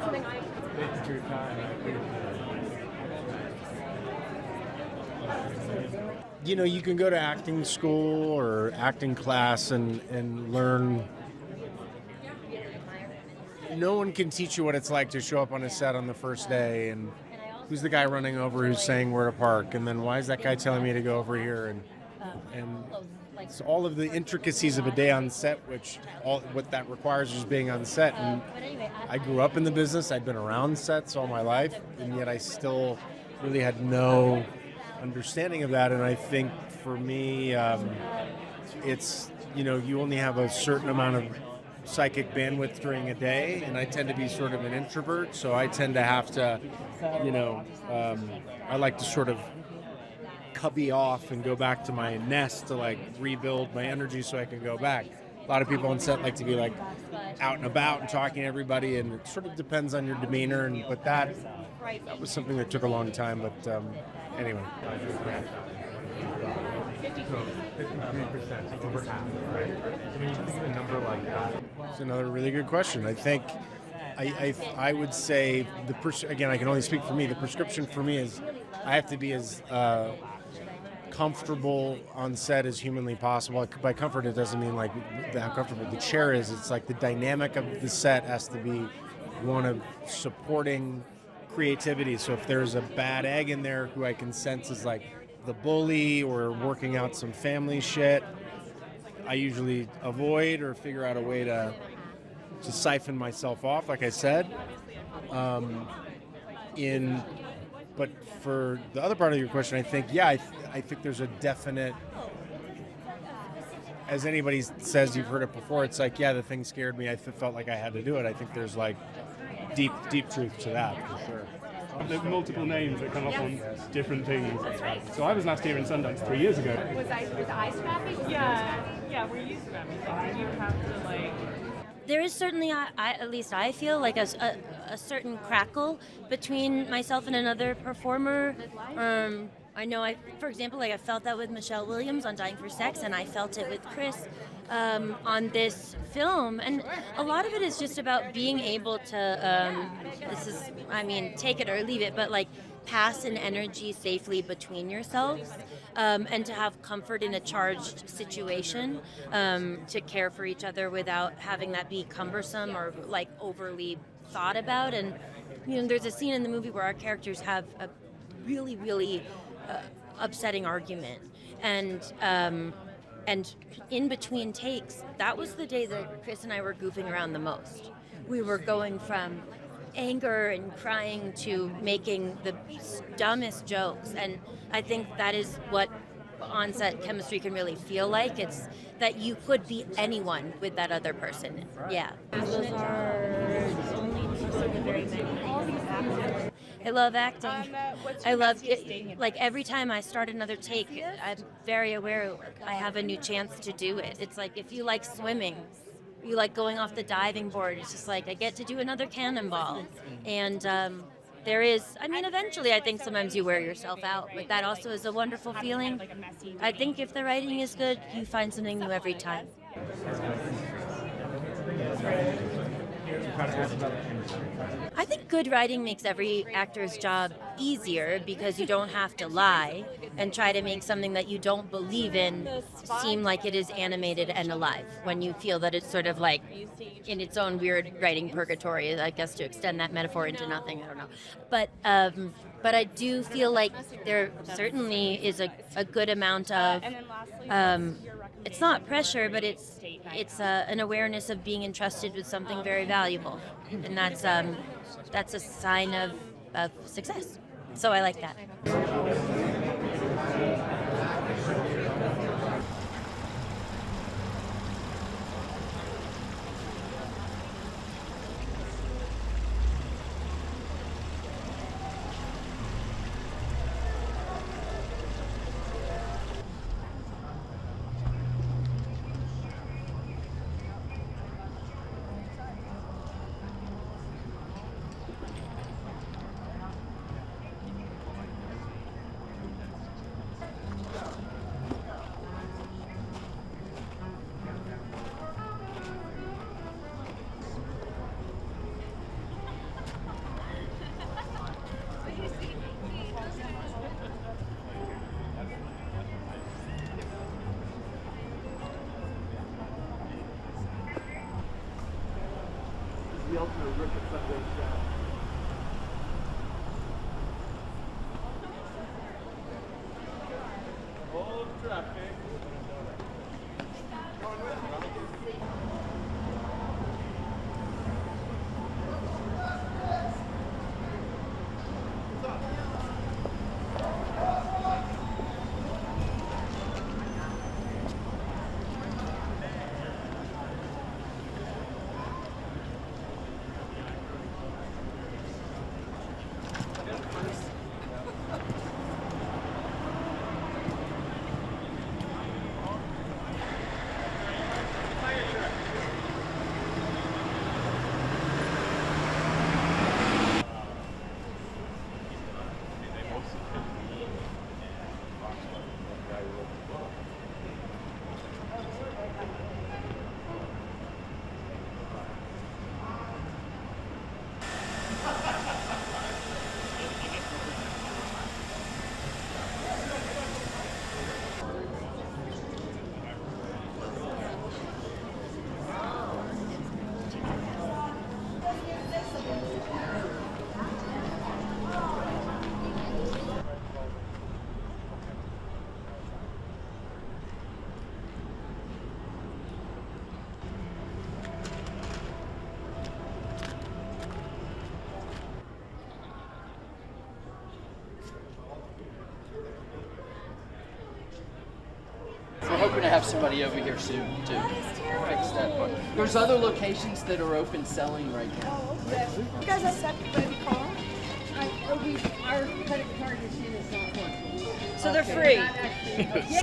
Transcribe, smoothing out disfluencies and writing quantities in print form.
Thank you for your time. I appreciate it. You know, you can go to acting school or acting class and learn. No one can teach you what it's like to show up on a set on the first day and who's the guy running over who's saying where to park, and then why is that guy telling me to go over here, and so all of the intricacies of a day on set, what that requires is being on set. And I grew up in the business. I'd been around sets all my life, and yet I still really had no understanding of that. And I think for me, it's, you know, you only have a certain amount of psychic bandwidth during a day, and I tend to be sort of an introvert, so I tend to have to, you know, I like to sort of cubby off and go back to my nest to like rebuild my energy so I can go back. A lot of people on set like to be like out and about and talking to everybody, and it sort of depends on your demeanor, but that was something that took a long time, but anyway. 53%, over half, right? I mean, you think of a number like that. It's another really good question. I think I would say again, I can only speak for me. The prescription for me is I have to be as comfortable on set as humanly possible. By comfort, it doesn't mean like how comfortable the chair is. It's like the dynamic of the set has to be one of supporting creativity. So if there's a bad egg in there who I can sense is like the bully or working out some family shit, I usually avoid or figure out a way to siphon myself off, like I said. But for the other part of your question, I think, yeah, I think there's a definite, as anybody says, you've heard it before, it's like, yeah, the thing scared me, I felt like I had to do it. I think there's like deep truth to that, for sure. There's multiple names that come up on different things. So I was last year in Sundance 3 years ago. Was ice strapping? Yeah, were you strapping? Did you have to like... There is certainly, at least I feel, like a certain crackle between myself and another performer. I know, for example, like I felt that with Michelle Williams on Dying for Sex, and I felt it with Chris on this film. And a lot of it is just about being able to, take it or leave it, but like pass an energy safely between yourselves. And to have comfort in a charged situation, to care for each other without having that be cumbersome or like overly thought about. And you know, there's a scene in the movie where our characters have a really, really upsetting argument, and in between takes, that was the day that Chris and I were goofing around the most. We were going from anger and crying to making the dumbest jokes, and I think that is what on-set chemistry can really feel like. It's that you could be anyone with that other person. Yeah. Those are only two of the very many. I love acting. I love it. Like every time I start another take, I'm very aware I have a new chance to do it. It's like if you like swimming, you like going off the diving board, it's just like I get to do another cannonball. And there is, eventually I think sometimes you wear yourself out, but that also is a wonderful feeling. I think if the writing is good, you find something new every time. I think good writing makes every actor's job easier because you don't have to lie and try to make something that you don't believe in seem like it is animated and alive when you feel that it's sort of like in its own weird writing purgatory, I guess, to extend that metaphor into nothing, I don't know. But I do feel like there certainly is a good amount of it's not pressure, but it's an awareness of being entrusted with something very valuable, and that's a sign of success. So I like that. We're hoping to have somebody over here soon to fix that. But there's other locations that are open selling right now. Oh, okay. You guys accept credit card? Our credit card machine is not working. So they're free. Not actually. Yeah.